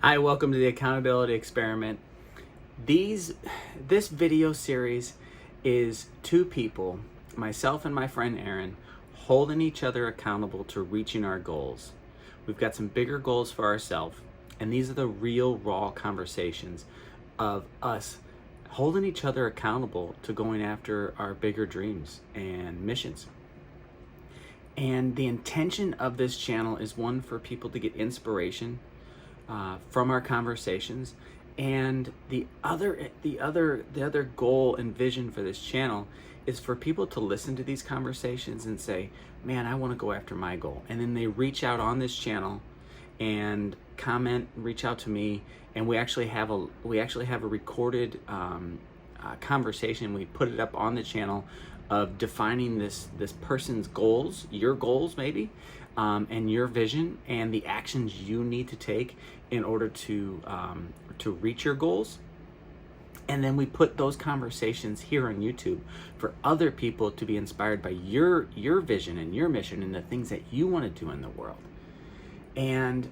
Hi, welcome to the Accountability Experiment. This video series is two people, myself and my friend Aaron, holding each other accountable to reaching our goals. We've got some bigger goals for ourselves, and these are the real, raw conversations of us holding each other accountable to going after our bigger dreams and missions. And the intention of this channel is one for people to get inspiration from our conversations, and the other goal and vision for this channel is for people to listen to these conversations and say, "Man, I want to go after my goal," and then they reach out on this channel and comment, reach out to me, and we actually have a recorded conversation. We put it up on the channel of defining this person's goals, your goals maybe, and your vision, and the actions you need to take in order to reach your goals. And then we put those conversations here on YouTube for other people to be inspired by your vision and your mission and the things that you want to do in the world. And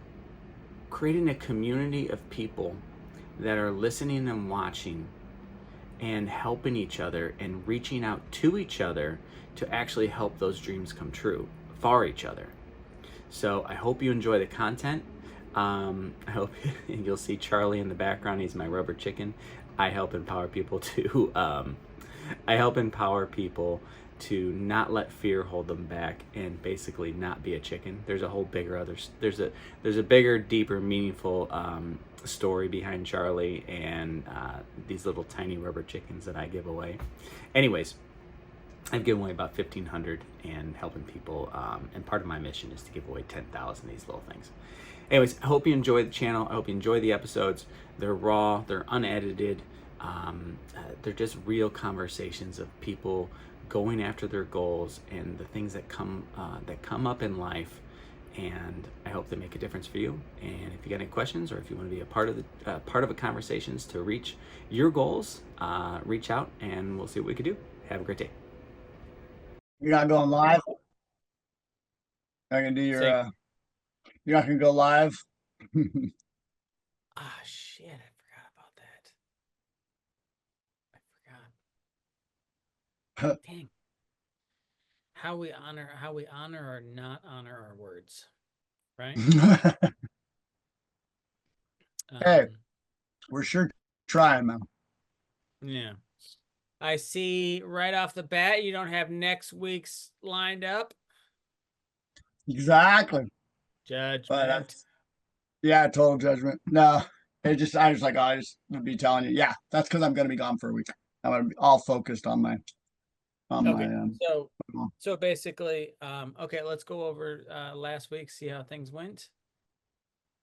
creating a community of people that are listening and watching and helping each other and reaching out to each other to actually help those dreams come true for each other. So I hope you enjoy the content. I hope you'll see Charlie in the background. He's my rubber chicken. I help empower people to not let fear hold them back and basically not be a chicken. There's a whole bigger there's a bigger, deeper, meaningful story behind Charlie and these little tiny rubber chickens that I give away. Anyways, I've given away about 1,500 and helping people, and part of my mission is to give away 10,000 of these little things. Anyways, I hope you enjoy the channel. I hope you enjoy the episodes. They're raw, they're unedited. They're just real conversations of people going after their goals and the things that come up in life. And I hope they make a difference for you. And if you got any questions, or if you want to be a part of the conversations to reach your goals, reach out and we'll see what we can do. Have a great day. You're not going live? I can do your you're not gonna go live? Ah, shit, I forgot about that. I forgot. Dang. How we honor or not honor our words, right? Hey, Um, we're sure trying, man. yeah. I see right off the bat you don't have next week's lined up. Exactly. But Judgment. yeah, total judgment. No, I just like, oh, I just would be telling you, yeah, that's because I'm gonna be gone for a week. I'm gonna be all focused on my Okay. So well, so basically, okay, let's go over last week, see how things went.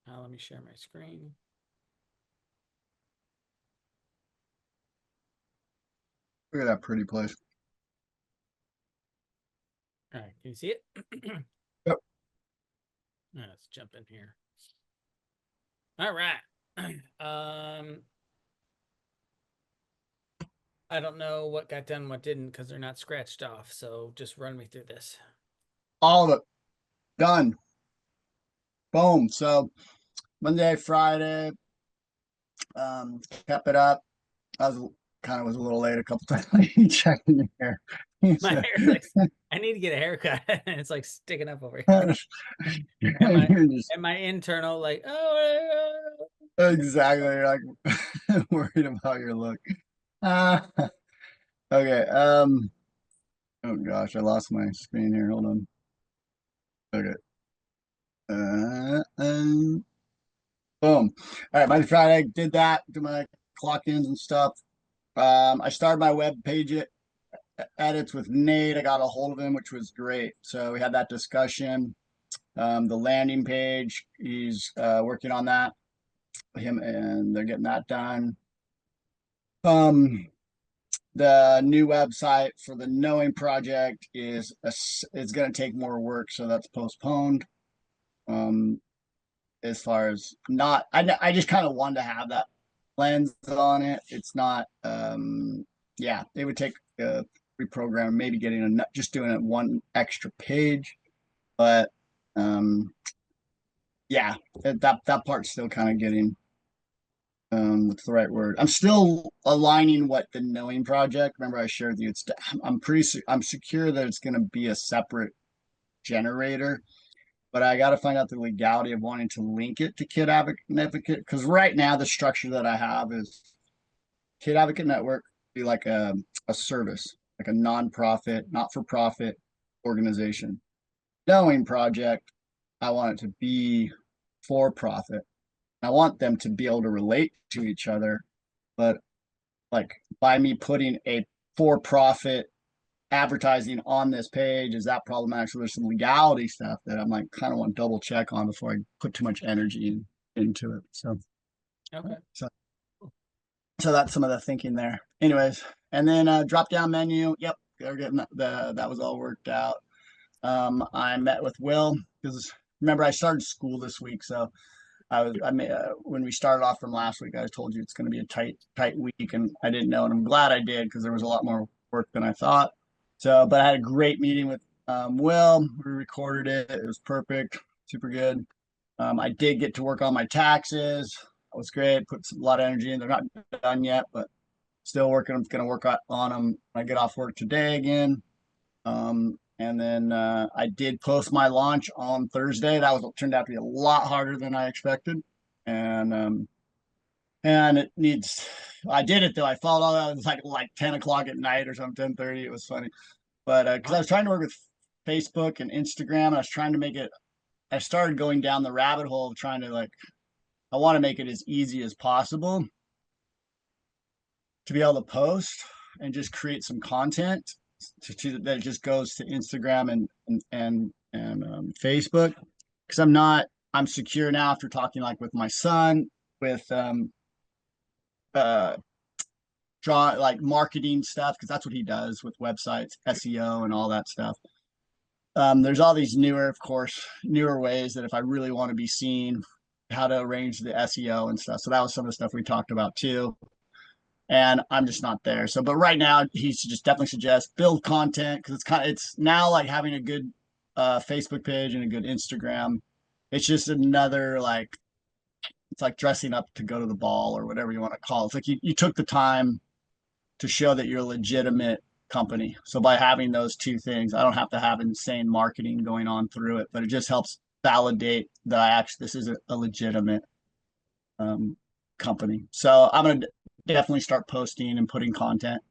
Let me share my screen. look at that pretty place. All right, can you see it? Yep. Let's jump in here. All right. I don't know what got done, what didn't, because they're not scratched off. So just run me through this. All of it done. Boom. So Monday, Friday, kept it up. I was a little late a couple times. Checking your hair. My hair's like, I need to get a haircut. And it's like sticking up over here. And my internal, like, oh, exactly. You're like worried about your look. Uh, okay. Oh gosh, I lost my screen here. Hold on. Okay. Boom. All right. Monday, Friday, did that. Do my clock ins and stuff. I started my web page edits with Nate. I got a hold of him, which was great. So we had that discussion. The landing page, he's working on that. Him and they're getting that done. The new website for the Knowing Project is going to take more work, so that's postponed. As far as not, I just kind of wanted to have that lens on it. It's not, yeah, it would take reprogram, maybe getting just doing it one extra page, but yeah, that part's still kind of getting, what's the right word? I'm still aligning what the Knowing Project. Remember, I shared with you. I'm secure that it's going to be a separate generator, but I got to find out the legality of wanting to link it to Kid Advocate, because right now the structure that I have is Kid Advocate Network be like a service, like a nonprofit, not for profit organization. Knowing Project, I want it to be for profit. I want them to be able to relate to each other, but like by me putting a for profit advertising on this page, is that problematic? So there's some legality stuff that I'm like kind of want to double check on before I put too much energy into it. Okay. So so that's some of the thinking there. Anyways, and then drop down menu. Yep, they're getting that was all worked out. I met with Will because remember I started school this week, so I mean, when we started off from last week, I told you it's going to be a tight week, and I didn't know, and I'm glad I did because there was a lot more work than I thought. So, but I had a great meeting with Will. We recorded it. It was perfect, super good. I did get to work on my taxes. It was great. Put a lot of energy in. They're not done yet, but still working. I'm going to work on them when I get off work today again. And then I did post my launch on Thursday. That was turned out to be a lot harder than I expected, and it needs. I did it though. I followed all that. It was like 10 o'clock at night or something, 10:30. It was funny, but because I was trying to work with Facebook and Instagram, I was trying to make it. I started going down the rabbit hole of trying to like. I want to make it as easy as possible to be able to post and just create some content that just goes to Instagram and Facebook, because I'm secure now after talking like with my son with uh draw like marketing stuff, because that's what he does with websites, SEO and all that stuff. There's all these newer ways that if I really want to be seen, how to arrange the SEO and stuff. So that was some of the stuff we talked about too, and I'm just not there. So, but right now, he should just definitely suggest build content, because it's now like having a good Facebook page and a good Instagram. It's just another like it's like dressing up to go to the ball or whatever you want to call it. It's like you took the time to show that you're a legitimate company. So by having those two things, I don't have to have insane marketing going on through it, but it just helps validate that this is a legitimate um, company. So I'm gonna definitely start posting and putting content,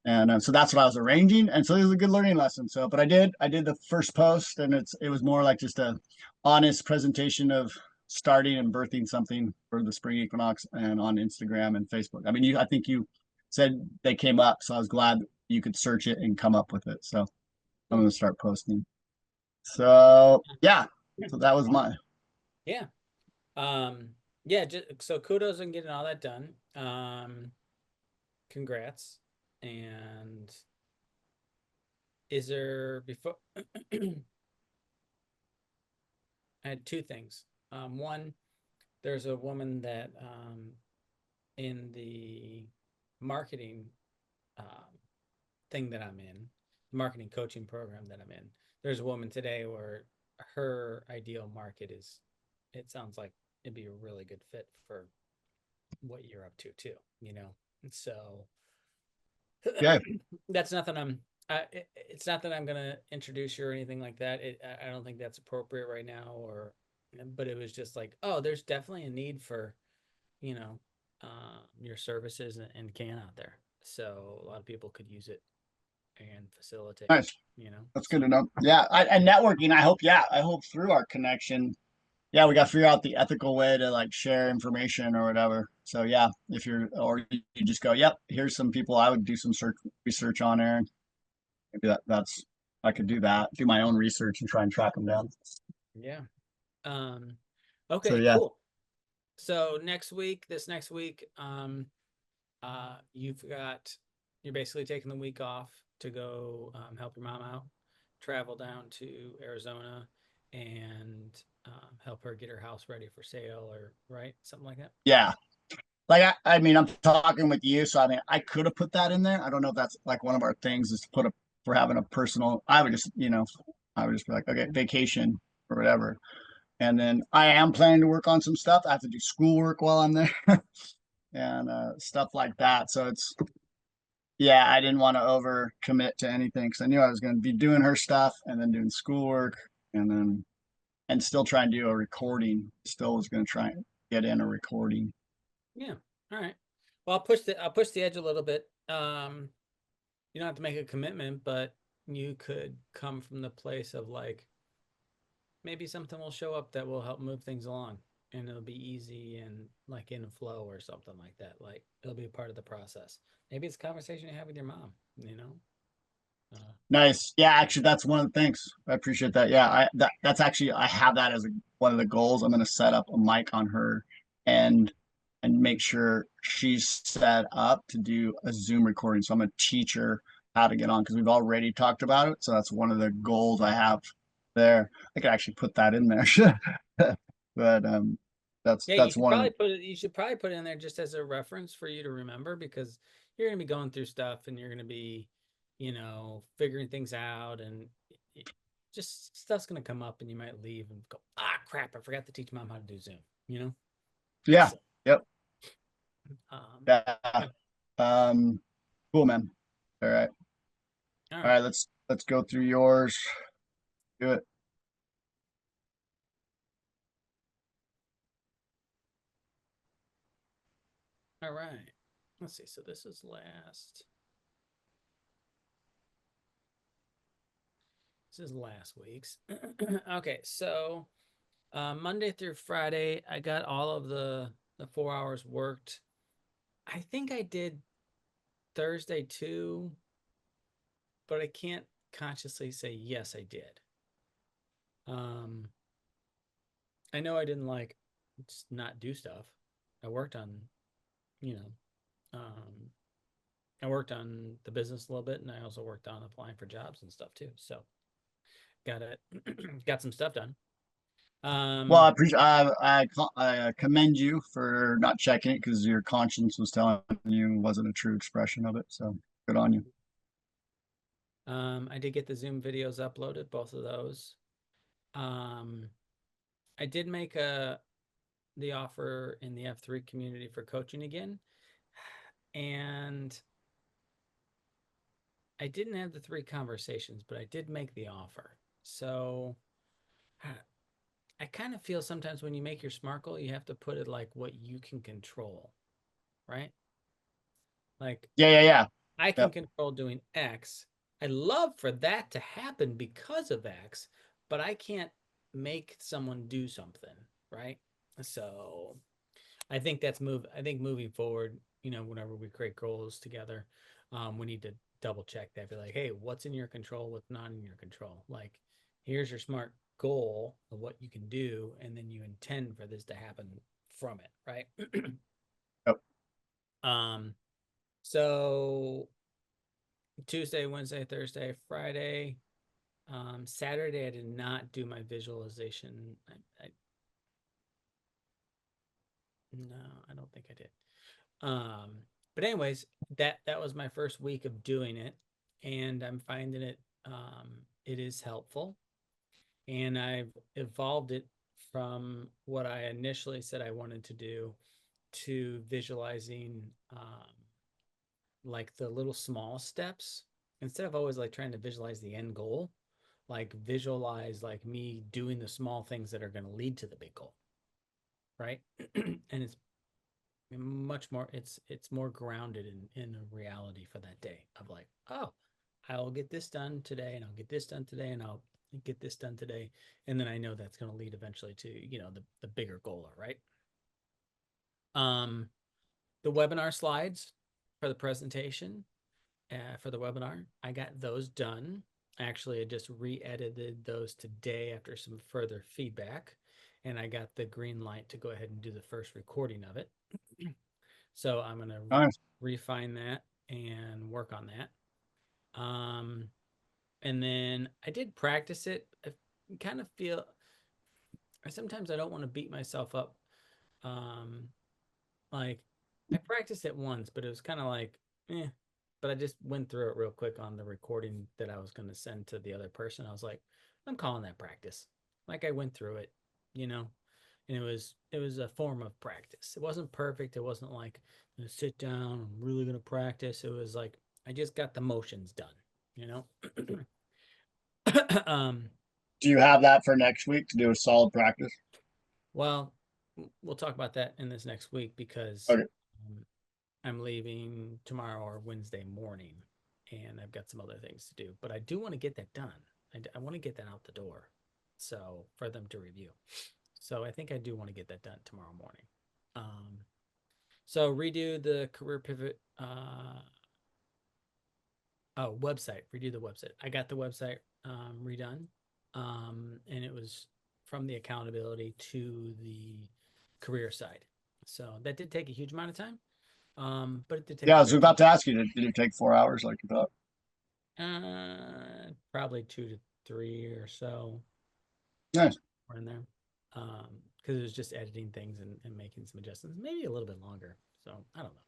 and so that's what I was arranging. And so it was a good learning lesson. So, but I did the first post, and it was more like just a honest presentation of starting and birthing something for the spring equinox, and on Instagram and Facebook. I mean, I think you said they came up, so I was glad you could search it and come up with it. So I'm gonna start posting. So yeah, so that was my Yeah. Yeah, so kudos on getting all that done. Congrats. And is there before I had two things. One, there's a woman that in the marketing thing that I'm in, marketing coaching program that I'm in. There's a woman today where her ideal market is, it sounds like it'd be a really good fit for what you're up to too, you know? And so yeah. that's nothing it's not that I'm gonna introduce you or anything like that. I don't think that's appropriate right now, but it was just like, oh, there's definitely a need for, you know, your services and can out there. So a lot of people could use it and facilitate, Nice. you know. That's good So to know. Yeah, and networking. I hope through our connection, yeah, we got to figure out the ethical way to like share information or whatever. So yeah, if you're or you just go, yep, here's some people I would do some research on, Aaron. Maybe that's I could do that, do my own research and try and track them down. yeah. So Okay, yeah, cool. So this next week, you're basically taking the week off to go help your mom out, travel down to Arizona, and help her get her house ready for sale, or right, something like that. yeah. Like I mean, I'm talking with you, so I mean, I could have put that in there. I don't know if that's like one of our things is to put for having a personal. I would just be like, okay, vacation or whatever. And then I am planning to work on some stuff. I have to do schoolwork while I'm there and stuff like that. So it's, yeah, I didn't want to over commit to anything because I knew I was going to be doing her stuff and then doing schoolwork and then, and still trying to do a recording. Still was going to try and get in a recording. Yeah. All right. Well, I'll push the edge a little bit. You don't have to make a commitment, but you could come from the place of like maybe something will show up that will help move things along and it'll be easy and like in flow or something like that. Like it'll be a part of the process. Maybe it's a conversation you have with your mom, you know? Nice. Yeah, actually, that's one of the things. I appreciate that. Yeah, that's actually I have that as one of the goals. I'm going to set up a mic on her and make sure she's set up to do a Zoom recording. So I'm going to teach her how to get on because we've already talked about it. So that's one of the goals I have there. I could actually put that in there. But Yeah, that's one of the, you should probably put it in there just as a reference for you to remember because you're gonna be going through stuff and you're gonna be, figuring things out and it- just stuff's gonna come up and you might leave and go, ah crap, I forgot to teach mom how to do Zoom, you know? yeah. So, Yep. um, Yeah. Um, cool, man. All right. all All right. right, let's go through yours. Do it. All right. Let's see. So this is last. This is last week's. Okay, so Monday through Friday, I got all of the 4 hours worked. I think I did Thursday too, but I can't consciously say yes, I did. Um, I know I didn't like just not do stuff. I worked on, you know, I worked on the business a little bit, and I also worked on applying for jobs and stuff too. So got it, got some stuff done. Well, I appreciate. I commend you for not checking it because your conscience was telling you wasn't a true expression of it. So good on you. I did get the Zoom videos uploaded, both of those. Um, I did make the offer in the F3 community for coaching again, and I didn't have the 3 conversations, but I did make the offer. So I kind of feel sometimes when you make your SMART goal, you have to put it like what you can control, right? Like Yeah. I can Yep. control doing X. I'd love for that to happen because of X, but I can't make someone do something, right? So I think moving forward, whenever we create goals together, we need to double check that. Be like, hey, what's in your control? What's not in your control? Like, here's your SMART goal of what you can do, and then you intend for this to happen from it, right? Yep. um, so Tuesday, Wednesday, Thursday, Friday, Saturday, I did not do my visualization. No, I don't think I did. Um, but anyways, that was my first week of doing it, and I'm finding it is helpful, and I've evolved it from what I initially said I wanted to do to visualizing like the little small steps instead of always like trying to visualize the end goal, like visualize like me doing the small things that are going to lead to the big goal, right? And it's much more it's more grounded in a reality for that day of like, oh, I'll get this done today and I'll get this done today and I'll get this done today, and then I know that's going to lead eventually to the bigger goal, right? um the webinar slides for the presentation, for the webinar, I got those done. Actually, I just re-edited those today after some further feedback, and I got the green light to go ahead and do the first recording of it. So I'm going to Nice. refine that and work on that. And then I did practice it. I kind of feel sometimes I don't want to beat myself up. Um, like I practiced it once, but it was kind of like, eh. But I just went through it real quick on the recording that I was going to send to the other person. I was like, I'm calling that practice. Like I went through it. you know, and it was a form of practice. It wasn't perfect. It wasn't like I'm gonna sit down, I'm really gonna practice. It was like I just got the motions done, you know. um, Do you have that for next week to do a solid practice? well, we'll talk about that in this next week because Okay. um, I'm leaving tomorrow or Wednesday morning, and I've got some other things to do. But I do want to get that done. I want to get that out the door, so for them to review. So I think I do want to get that done tomorrow morning. So redo the career pivot. Website. Redo the website. I got the website redone, and it was from the accountability to the career side. So that did take a huge amount of time. But it did take Yeah, a I was fair about to ask you, did it take 4 hours like you thought? probably 2 to 3 or so. Nice. Were in there. Because it was just editing things and making some adjustments, maybe a little bit longer. So I don't know.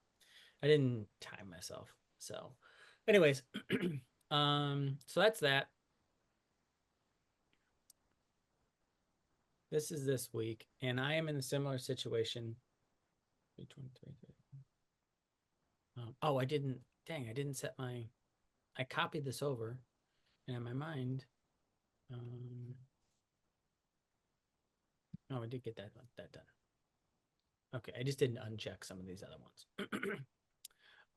I didn't time myself. So, anyways, so that's that. This is this week, and I am in a similar situation. 323. Oh, I didn't. Dang, I didn't set my. I copied this over, and in my mind, oh, I did get that done. Okay, I just didn't uncheck some of these other ones.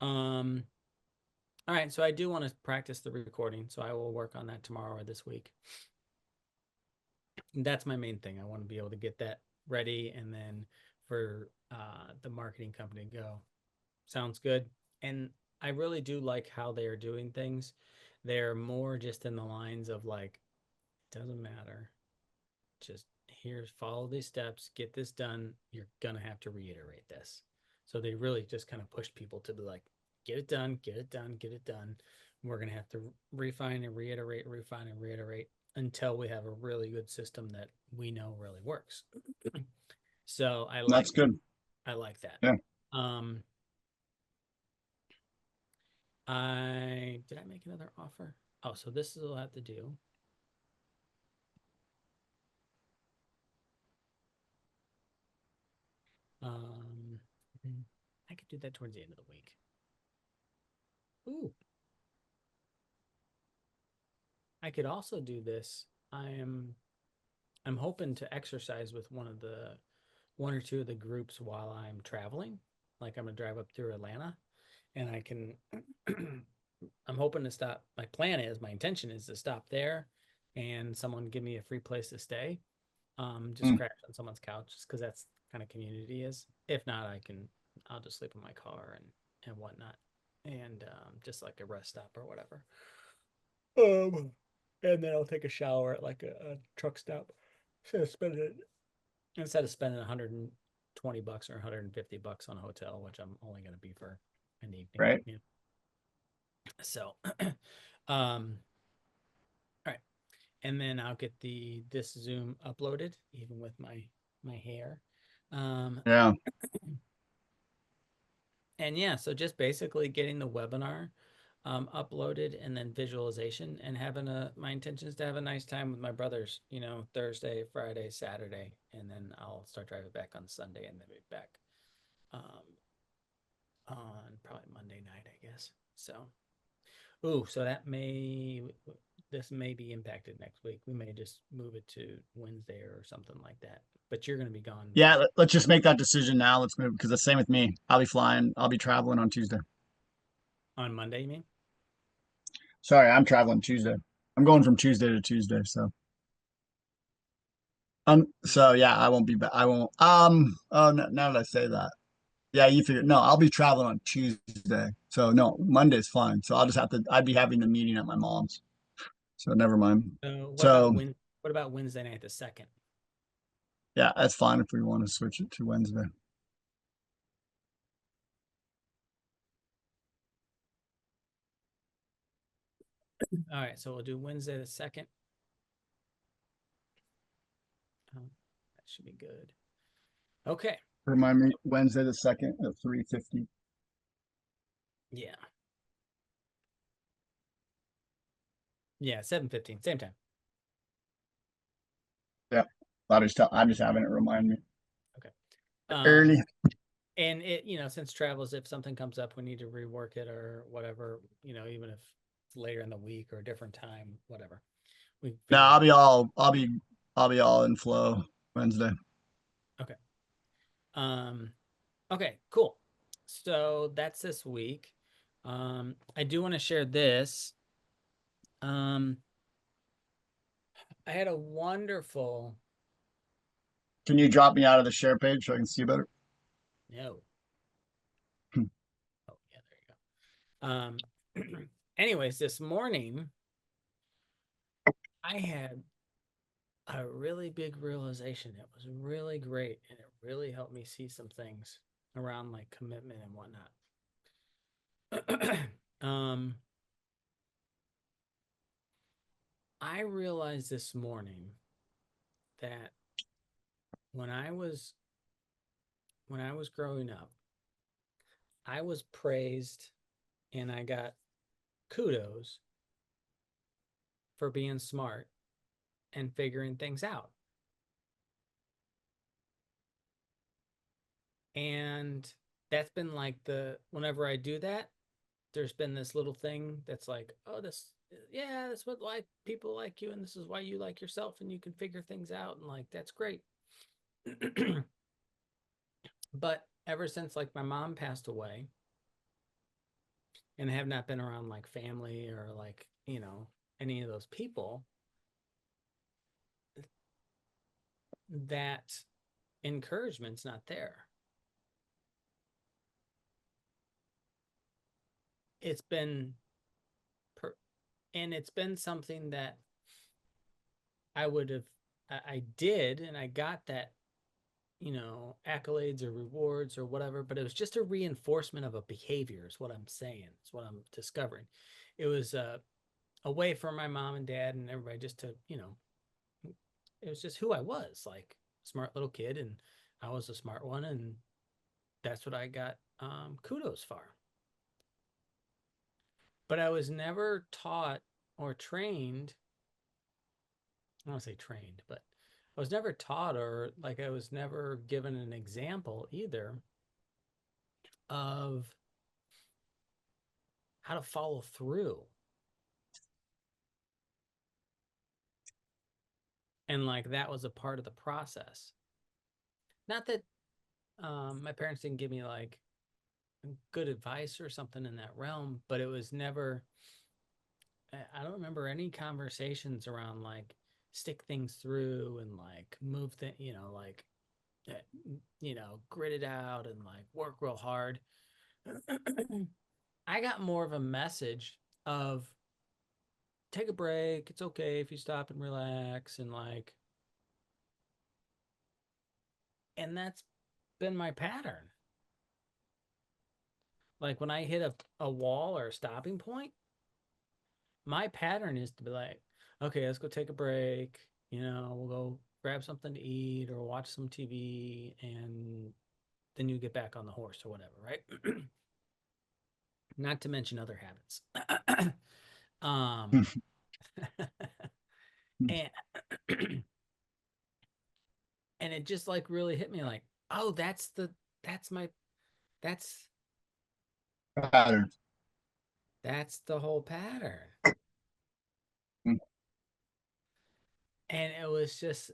um. All right, so I do want to practice the recording, so I will work on that tomorrow or this week. And that's my main thing. I want to be able to get that ready, and then for the marketing company to go. Sounds good. And I really do like how they are doing things. They're more just in the lines of like, doesn't matter. Just here's follow these steps, get this done. You're gonna have to reiterate this. So they really just kind of push people to be like, get it done, get it done, get it done. We're gonna have to refine and reiterate until we have a really good system that we know really works. So That's good. I like that. Yeah. Um, did I make another offer? Oh, so this is what I have to do. Um, I could do that towards the end of the week. Ooh, I could also do this. I'm hoping to exercise with one or two of the groups while I'm traveling. Like I'm gonna drive up through Atlanta, and I can. I'm hoping to stop. My intention is to stop there, and someone give me a free place to stay. Just Mm. crash on someone's couch, just because that's kind of community is. If not, I'll just sleep in my car and whatnot, and just like a rest stop or whatever. And then I'll take a shower at like a truck stop. Instead of spending $120 or $150 on a hotel, which I'm only going to be for an evening. Right. You know? So, all right, and then I'll get this Zoom uploaded, even with my hair. Yeah. And yeah, so just basically getting the webinar uploaded and then visualization and my intention is to have a nice time with my brothers, Thursday, Friday, Saturday, and then I'll start driving back on Sunday and then be back um, on probably Monday night, I guess. So, so this may be impacted next week. We may just move it to Wednesday or something like that. But you're going to be gone. Yeah, let's just make that decision now. Let's move because the same with me. I'll be flying. I'll be traveling on Tuesday. On Monday, you mean? Sorry, I'm traveling Tuesday. I'm going from Tuesday to Tuesday, so so yeah, I won't be back. I won't oh no, now that I say that. Yeah, you figured no, I'll be traveling on Tuesday. So no, Monday's fine. So I'd be having the meeting at my mom's. So never mind. So What about Wednesday night, the 2nd? yeah, that's fine if we want to switch it to Wednesday. All right, so we'll do Wednesday the 2nd. That should be good. Okay. Remind me, Wednesday the 2nd at 3:50. Yeah. Yeah, 7:15, same time. Yeah. I'm just having it remind me Okay. early. And it, since travels, if something comes up, we need to rework it or whatever, even if it's later in the week or a different time, whatever. We No, figure it out. I'll be all in flow Wednesday. Okay. Um, okay, cool. So that's this week. I do want to share this. Um, I had a wonderful, Can you drop me out of the share page so I can see better? no. Oh, yeah, there you go. Anyways, this morning I had a really big realization. It was really great, and it really helped me see some things around like commitment and whatnot. um, I realized this morning that when I was growing up, I was praised and I got kudos for being smart and figuring things out. And that's been like whenever I do that, there's been this little thing that's like, oh, yeah, that's what like people like you, and this is why you like yourself, and you can figure things out, and like that's great. But ever since like my mom passed away, and I have not been around like family or like, any of those people, that encouragement's not there. It's been and it's been something that I did, and I got that, accolades or rewards or whatever, but it was just a reinforcement of a behavior, is what I'm saying. It's what I'm discovering. It was a way for my mom and dad and everybody just to, it was just who I was, like smart little kid, and I was a smart one, and that's what I got kudos for. But I was never taught or trained. I don't want to say trained, but I was never taught, or like I was never given an example either of how to follow through. And like that was a part of the process. Not that my parents didn't give me like good advice or something in that realm, but it was never, I don't remember any conversations around like stick things through and like move the, like, grit it out and like work real hard. I got more of a message of take a break. It's okay if you stop and relax, and like, and that's been my pattern. Like when I hit a wall or a stopping point, my pattern is to be like, okay, let's go take a break. We'll go grab something to eat or watch some TV, and then you get back on the horse or whatever, right? Not to mention other habits. um, and and it just like really hit me like, oh, that's my that's Pattern. that's the whole pattern. Mm. And it was just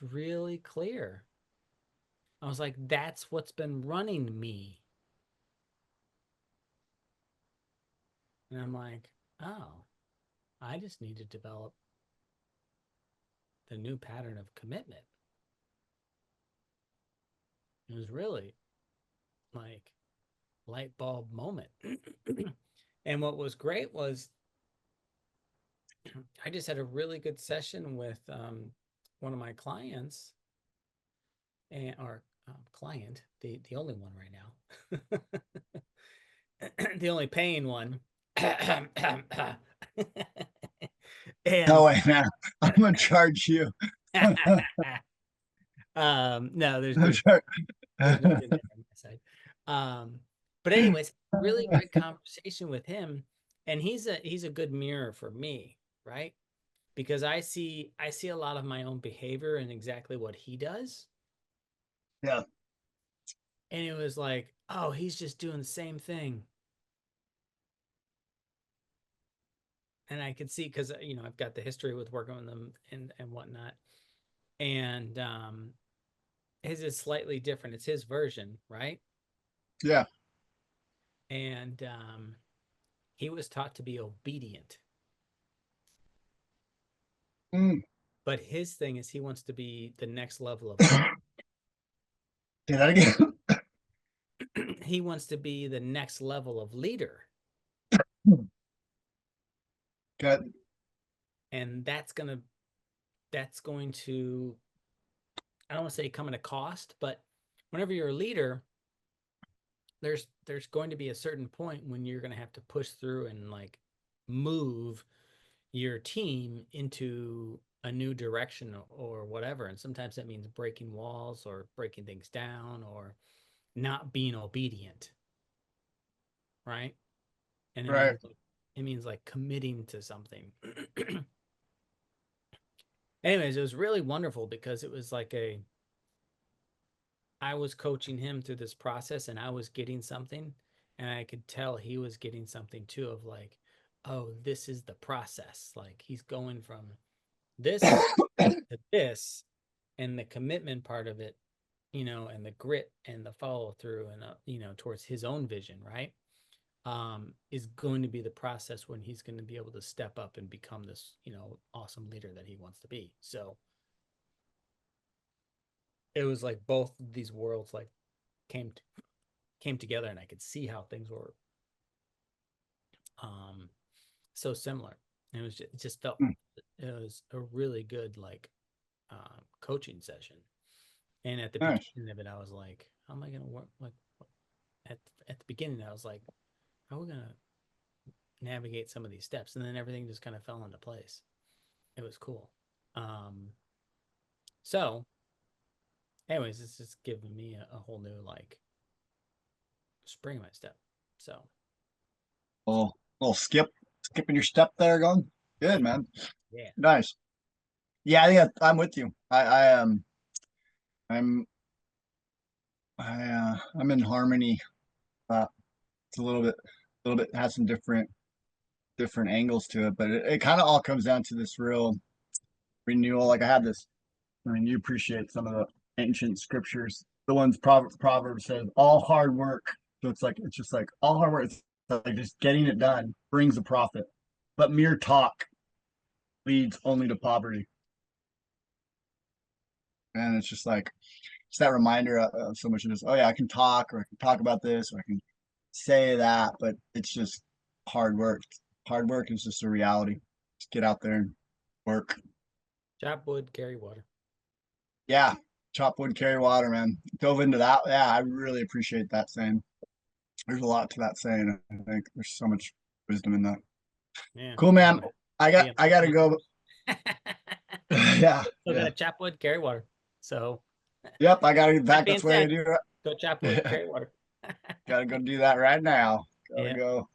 really clear. I was like, that's what's been running me. And I'm like, oh, I just need to develop the new pattern of commitment. It was really like light bulb moment. And what was great was I just had a really good session with one of my clients, and our client, the only one right now, the only paying one. No And way, man. I'm gonna charge you. no, there's I'm no char- there's no good there on my side. But anyways, really great conversation with him, and he's a good mirror for me, right? because I see a lot of my own behavior and exactly what he does. Yeah. And it was like, oh, he's just doing the same thing. And I could see, because I've got the history with working with them and whatnot. And his is slightly different. It's his version, right? Yeah. And he was taught to be obedient. Mm. But his thing is he wants to be the next level of Say that again. he wants to be the next level of leader. Good. And that's going to, I don't want to say come at a cost, but whenever you're a leader, there's going to be a certain point when you're going to have to push through and like move your team into a new direction or whatever. And sometimes that means breaking walls or breaking things down or not being obedient. Right. And Right. it means like committing to something. Anyways, it was really wonderful because it was like I was coaching him through this process and I was getting something, and I could tell he was getting something too, of like, oh, this is the process. Like he's going from this to this, and the commitment part of it, and the grit and the follow through and towards his own vision, right? Is going to be the process when he's going to be able to step up and become this, awesome leader that he wants to be. So it was like both these worlds like came together, and I could see how things were so similar. And it just felt it was a really good like coaching session. And at the Nice. beginning of it, I was like, how am I gonna work? Like at the beginning, I was like, how are we gonna navigate some of these steps? And then everything just kind of fell into place. It was cool. So anyways, it's just giving me a whole new like spring in my step. So Little skipping your step there, going good, man. yeah. Nice. Yeah, I'm with you. I'm I'm in harmony. It's a little bit has some different angles to it, but it kind of all comes down to this real renewal. Like I had this. I mean, you appreciate some of the ancient scriptures. The ones Proverbs says, all hard work. So it's just like all hard work. It's like just getting it done brings a profit, but mere talk leads only to poverty. And it's just like it's that reminder of so much of this. Oh yeah, I can talk, or I can talk about this, or I can say that, but it's just hard work. Hard work is just a reality. Just get out there and work. Chop wood, carry water. Yeah, chop wood, carry water, man. Dove into that. Yeah, I really appreciate that saying. There's a lot to that saying. I think there's so much wisdom in that. Yeah. Cool, man. I gotta go. Yeah. Still Yeah. gotta chop wood, carry water. So Yep, I gotta get back. being That's what I said, do. go chop wood, carry water. Gotta go do that right now. Gotta Yeah. go.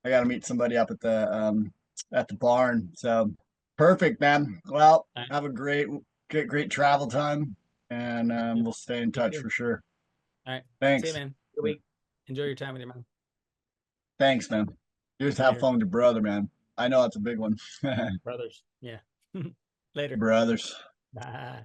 I gotta meet somebody up at the barn. So perfect, man. Well, All right. have a great travel time, and we'll stay in touch too. for sure. All right. Thanks. See you, man. Good week. Enjoy your time with your mom. Thanks, man. You just have Later. fun with your brother, man. I know that's a big one. Brothers. Yeah. Later. Brothers. Bye.